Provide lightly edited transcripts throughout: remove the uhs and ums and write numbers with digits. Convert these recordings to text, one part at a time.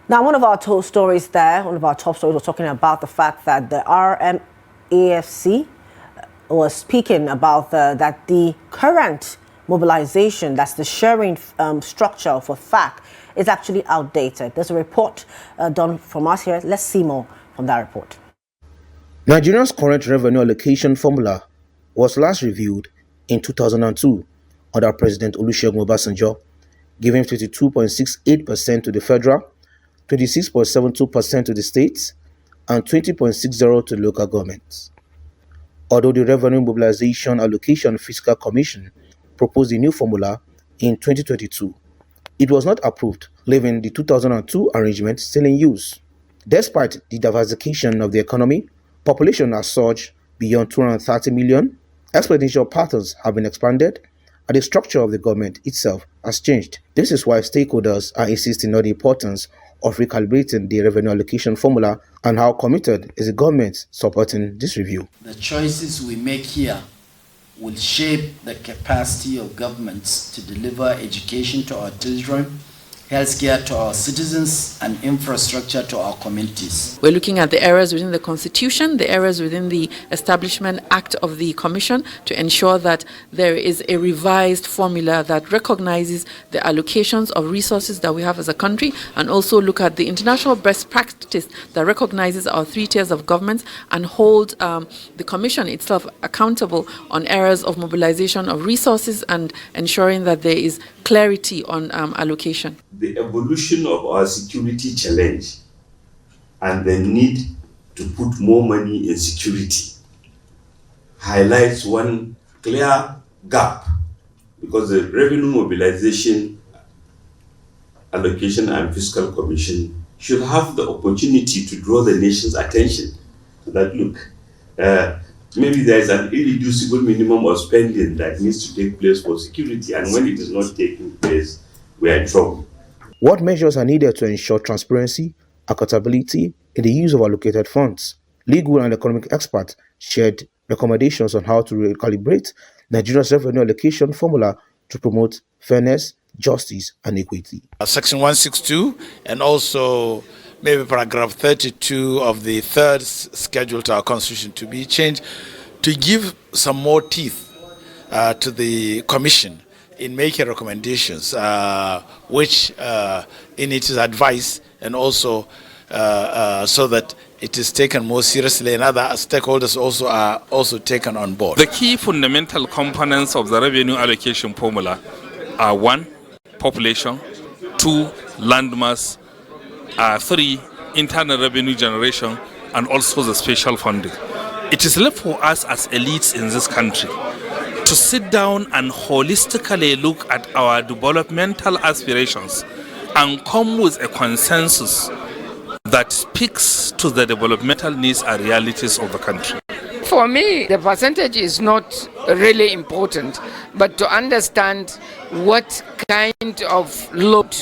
Now, one of our top stories was talking about the fact that the RMAFC was speaking about that the current mobilization, that's the sharing structure for FAC, is actually outdated. There's a report done from us here. Let's see more from that report. Nigeria's current revenue allocation formula was last reviewed in 2002 under President Olusegun Obasanjo, giving 52.68% to the federal, 26.72% to the states, and 20.60% to local governments. Although the Revenue Mobilization Allocation Fiscal Commission proposed a new formula in 2022, it was not approved, leaving the 2002 arrangement still in use. Despite the diversification of the economy, population has surged beyond 230 million, expenditure patterns have been expanded, and the structure of the government itself has changed. This is why stakeholders are insisting on the importance of recalibrating the revenue allocation formula and how committed is the government supporting this review. The choices we make here will shape the capacity of governments to deliver education to our children, healthcare to our citizens, and infrastructure to our communities. We're looking at the errors within the Constitution, the errors within the Establishment Act of the Commission to ensure that there is a revised formula that recognizes the allocations of resources that we have as a country, and also look at the international best practice that recognizes our 3 tiers of government and hold the Commission itself accountable on errors of mobilization of resources and ensuring that there is clarity on allocation. The evolution of our security challenge and the need to put more money in security highlights one clear gap, because the Revenue Mobilization Allocation and Fiscal Commission should have the opportunity to draw the nation's attention to that. Look, maybe there is an irreducible minimum of spending that needs to take place for security, and when it is not taking place, we are in trouble. What measures are needed to ensure transparency, accountability in the use of allocated funds? Legal and economic experts shared recommendations on how to recalibrate Nigeria's revenue allocation formula to promote fairness, justice, and equity. Section 162 and also maybe paragraph 32 of the third schedule to our constitution to be changed to give some more teeth to the commission in making recommendations, which in its advice, and also so that it is taken more seriously and other stakeholders also are also taken on board. The key fundamental components of the revenue allocation formula are 1, population, 2, land mass, 3, internal revenue generation, and also the special funding. It is left for us as elites in this country to sit down and holistically look at our developmental aspirations and come with a consensus that speaks to the developmental needs and realities of the country. For me, the percentage is not really important, but to understand what kind of load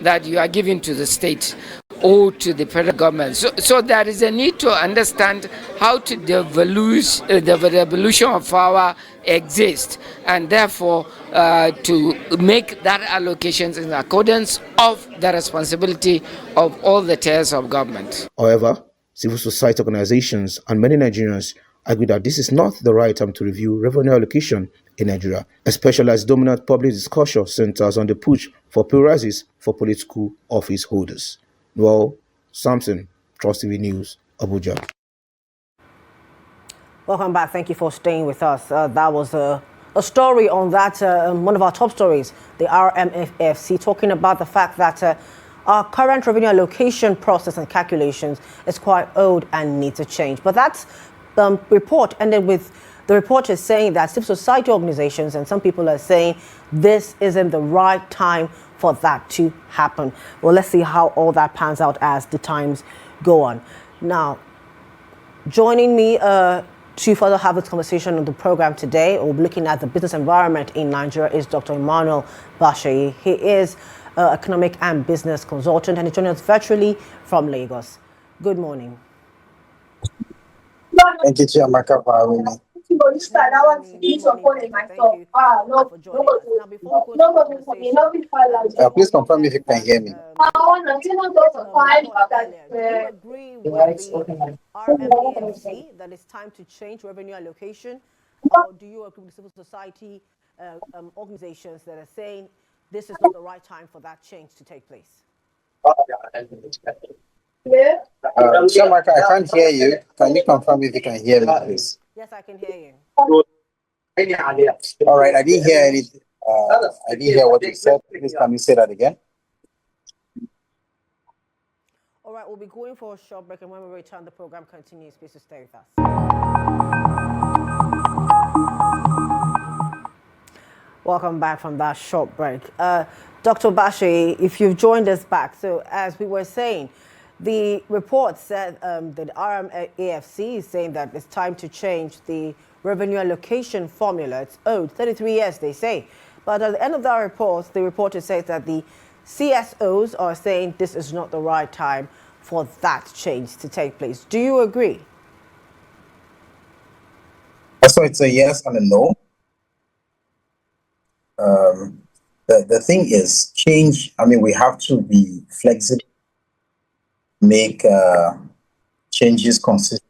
that you are giving to the state or to the federal government. So there is a need to understand how to the devolution of power exists, and therefore to make that allocations in accordance of the responsibility of all the tiers of government. However, civil society organizations and many Nigerians agree that this is not the right time to review revenue allocation in Nigeria, especially as dominant public discussion centers on the push for pay rises for political office holders. Well, Samson, Trust TV News, Abuja. Welcome back. Thank you for staying with us. That was a story on that, one of our top stories, the RMFFC, talking about the fact that our current revenue allocation process and calculations is quite old and needs to change. But that report ended with the reporters saying that civil society organizations and some people are saying this isn't the right time for that to happen. Well, let's see how all that pans out as the times go on. Now, joining me to further have this conversation on the program today, we'll be looking at the business environment in Nigeria, is Dr. Emmanuel Bashayi. He is an economic and business consultant, and he's joining us virtually from Lagos. Good morning. Thank you, Chiamaka, for having me. Thank you for joining us. Now, before we go to the conversation, Please confirm if you can hear me. report earlier, do you agree with the RMAFC that it's time to change revenue allocation, or do you agree with civil society organizations that are saying this is not the right time for that change to take place? Chiamaka, I can't hear you. Can you confirm if you can hear me, please? Yes, I can hear you. All right, I didn't hear anything. I didn't hear what you said. Please, can you say that again? All right, we'll be going for a short break, and when we return, the program continues. Please stay with us. Welcome back from that short break. Dr. Bashayi, if you've joined us back, so as we were saying, the report said that RMAFC is saying that it's time to change the revenue allocation formula. It's owed 33 years, they say. But at the end of that report, the reporter says that the CSOs are saying this is not the right time for that change to take place. Do you agree? So it's a yes and a no. The thing is, change, I mean, we have to be flexible, make changes consistent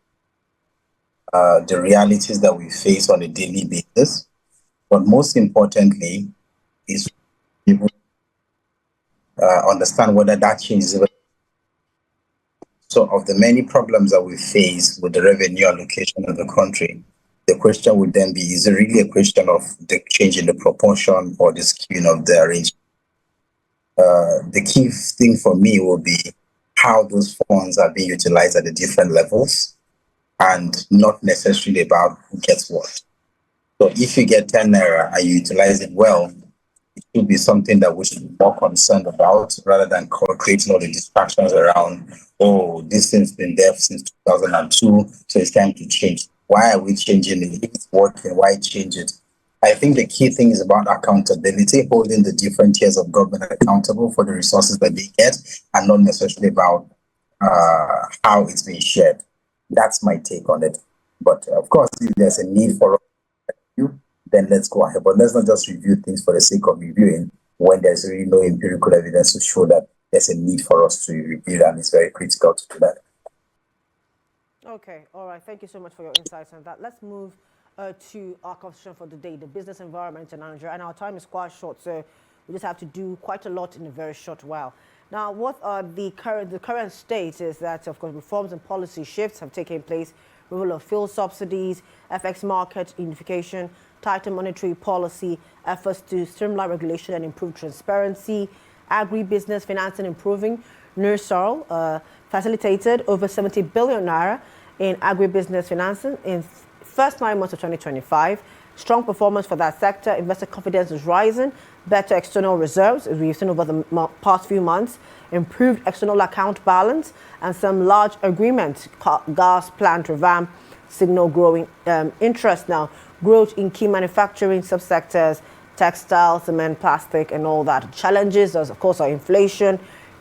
the realities that we face on a daily basis. But most importantly is people understand whether that change is. So of the many problems that we face with the revenue allocation of the country, the question would then be, is it really a question of the change in the proportion or the skewing of the arrangement? The key thing for me will be how those funds are being utilized at the different levels and not necessarily about who gets what. So if you get 10 naira and you utilize it well, it should be something that we should be more concerned about rather than creating all the distractions around, oh, this thing's been there since 2002, so it's time to change. Why are we changing it? If it's working, why change it? I think the key thing is about accountability, holding the different tiers of government accountable for the resources that they get, and not necessarily about how it's being shared. That's my take on it. But of course, if there's a need for review, then let's go ahead. But let's not just review things for the sake of reviewing when there's really no empirical evidence to show that there's a need for us to review, and it's very critical to do that. Okay, all right. Thank you so much for your insights on that. Let's move to our conversation for the day, the business environment in Nigeria. And our time is quite short, so we just have to do quite a lot in a very short while. Now, what are the current state is that, of course, reforms and policy shifts have taken place. Removal of fuel subsidies, FX market unification, tighter monetary policy, efforts to streamline regulation and improve transparency, agribusiness financing improving, NERSAL facilitated over 70 billion naira in agribusiness financing in first 9 months of 2025. Strong performance for that sector. Investor confidence is rising. Better external reserves, as we've seen over the past few months. Improved external account balance and some large agreements. Gas plant revamp signal growing interest now. Growth in key manufacturing subsectors, textile, cement, plastic, and all that. Challenges, of course, are inflation,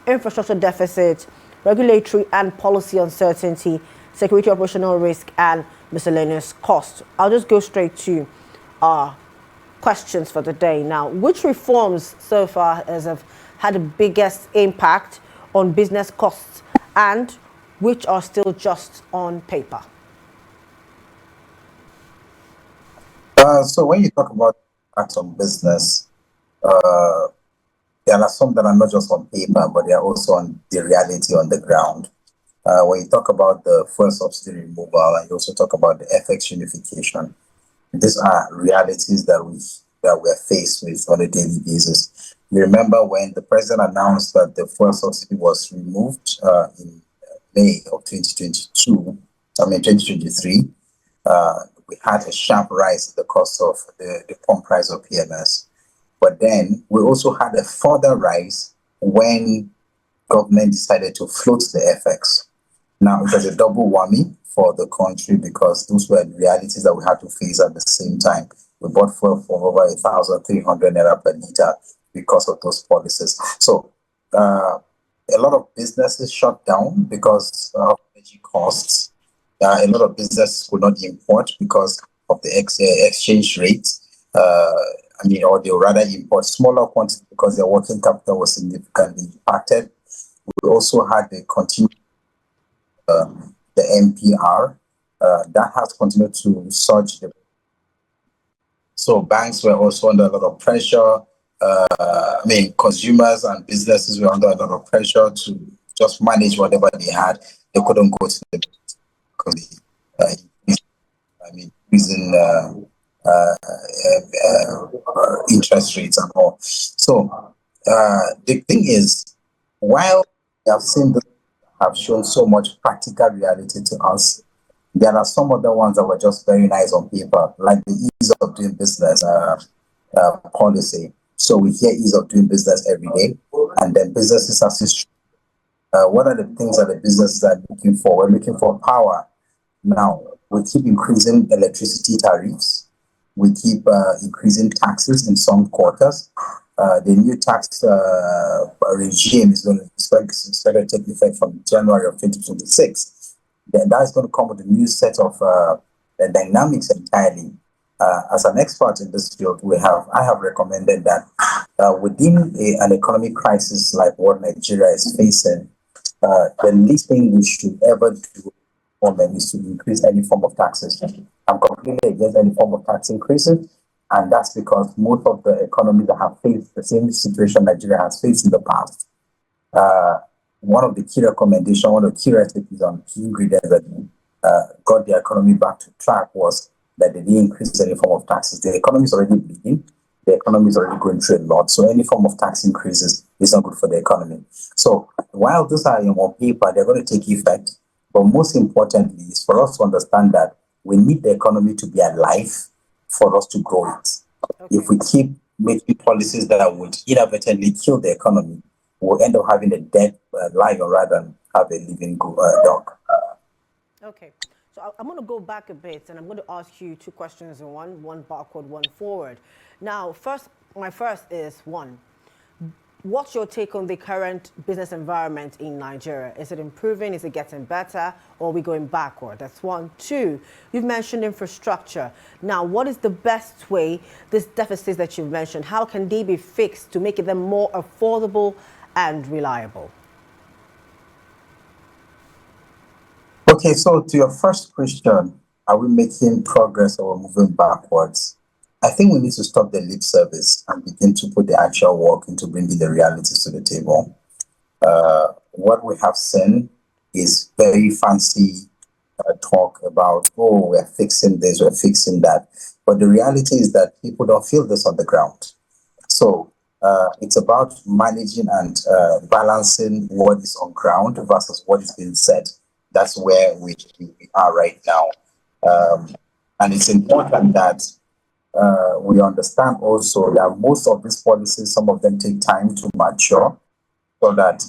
infrastructure deficit, regulatory and policy uncertainty, security operational risk, and miscellaneous costs. I'll just go straight to our questions for the day now. Which reforms so far have had the biggest impact on business costs, and which are still just on paper? So when you talk about impact on business, there are some that are not just on paper, but they are also on the reality on the ground. When you talk about the fuel subsidy removal, and you also talk about the FX unification, these are realities that we're faced with on a daily basis. You remember when the president announced that the fuel subsidy was removed in May of 2023, we had a sharp rise in the cost of the pump price of PMS. But then we also had a further rise when government decided to float the FX. Now, it was a double whammy for the country because those were the realities that we had to face at the same time. We bought fuel for over 1,300 naira per liter because of those policies. So a lot of businesses shut down because of energy costs. A lot of businesses could not import because exchange rate. Or they rather import smaller quantities because their working capital was significantly impacted. We also had the MPR that has continued to surge. So banks were also under a lot of pressure. Consumers and businesses were under a lot of pressure to just manage whatever they had. They couldn't go to the because increasing interest rates and all. So the thing is, while we have seen this have shown so much practical reality to us, there are some other ones that were just very nice on paper, like the ease of doing business policy. So we hear ease of doing business every day, and then businesses assist. What are the things that the businesses are looking for? We're looking for power. Now, we keep increasing electricity tariffs. We keep increasing taxes in some quarters. The new tax regime is going to expect to take effect from January of 2026. Then that's going to come with a new set of dynamics entirely. As an expert in this field, I have recommended that within an economic crisis like what Nigeria is facing, the least thing we should ever do is to increase any form of taxes. I'm completely against any form of tax increases, and that's because most of the economies that have faced the same situation Nigeria has faced in the past, one of the key recommendations, one of the key recipes on key ingredients that got the economy back to track was that they didn't increase any form of taxes. The economy is already bleeding. The economy is already going through a lot. So any form of tax increases is not good for the economy. So while these are on paper, they're going to take effect. But most importantly is for us to understand that we need the economy to be alive for us to grow it. Okay. If we keep making policies that would inadvertently kill the economy, we'll end up having a dead lion rather than have a living dog. Okay. So I'm going to go back a bit, and I'm going to ask you two questions in one backward, one forward. Now, my first is one. What's your take on the current business environment in Nigeria? Is it improving? Is it getting better? Or are we going backward? That's one. Two, you've mentioned infrastructure. Now, what is the best way, these deficits that you've mentioned, how can they be fixed to make them more affordable and reliable? Okay, so to your first question, are we making progress or moving backwards? I think we need to stop the lip service and begin to put the actual work into bringing the realities to the table. What we have seen is very fancy talk about, oh, we're fixing this, we're fixing that. But the reality is that people don't feel this on the ground. So it's about managing and balancing what is on ground versus what is being said. That's where we are right now. And it's important that we understand also that most of these policies, some of them take time to mature, so that,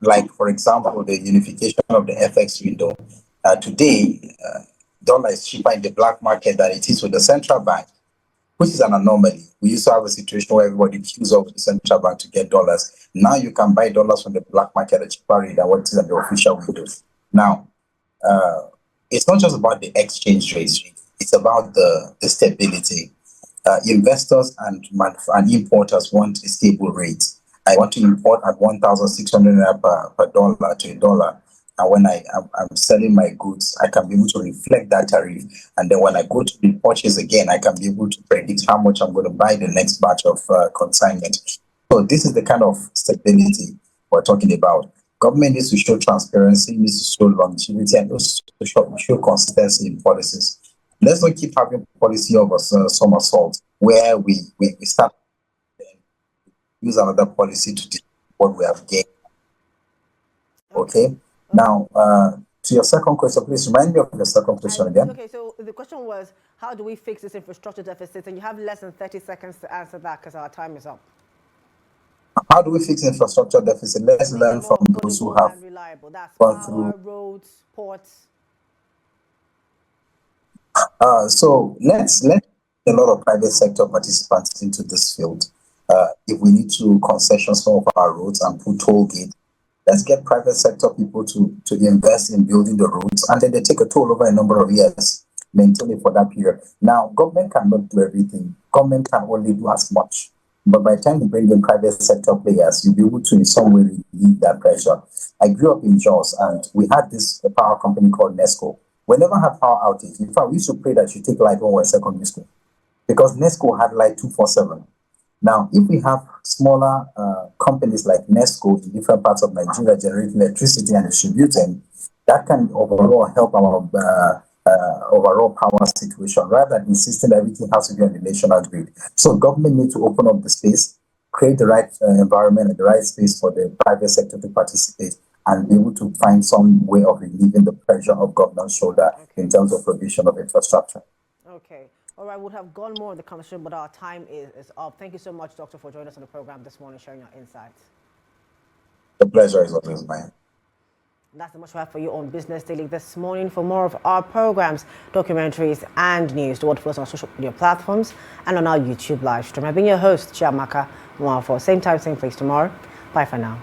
like, for example, the unification of the FX window. Today, dollar is cheaper in the black market than it is with the central bank, which is an anomaly. We used to have a situation where everybody queues up with the central bank to get dollars. Now you can buy dollars from the black market at a cheaper rate than what it is at the official window. Now, it's not just about the exchange rates. It's about the stability. Investors and importers want a stable rate. I want to import at 1,600 naira per dollar to a dollar. And when I'm selling my goods, I can be able to reflect that tariff. And then when I go to repurchase again, I can be able to predict how much I'm going to buy the next batch of consignment. So this is the kind of stability we're talking about. Government needs to show transparency, needs to show longevity, and also to show consistency in policies. Let's not keep having policy of somersault where we start use another policy to decide what we have gained. Okay. Now, to your second question, please remind me of your second question again. Okay, so the question was, how do we fix this infrastructure deficit? And you have less than 30 seconds to answer that because our time is up. How do we fix infrastructure deficit? Let's learn from those who have reliable. That's gone power, through roads, ports. So let's let a lot of private sector participants into this field. If we need to concession some of our roads and put toll gates, let's get private sector people to invest in building the roads, and then they take a toll over a number of years. maintain it for that period. Now, government cannot do everything. Government can only do as much. But by the time you bring in private sector players, you'll be able to in some way relieve that pressure. I grew up in Jos, and we had this power company called Nesco. We never had power outage. In fact, we used to pray that you take light when we were in secondary school, because Nesco had light 247. Now, if we have smaller companies like Nesco in different parts of Nigeria generating electricity and distributing, that can overall help our overall power situation, rather than insisting that everything has to be on the national grid. So government needs to open up the space, create the right environment and the right space for the private sector to participate, and be able to find some way of relieving the pressure of government's shoulder in terms of provision of infrastructure. Okay. All right, we'll have gone more in the conversation, but our time is up. Thank you so much, Doctor, for joining us on the program this morning, sharing your insights. The pleasure is always mine. That's the much we have for you on Business Daily this morning. For more of our programs, documentaries, and news, do follow us on social media platforms and on our YouTube live stream. I've been your host, Chiamaka Nwafor. Same time, same place tomorrow. Bye for now.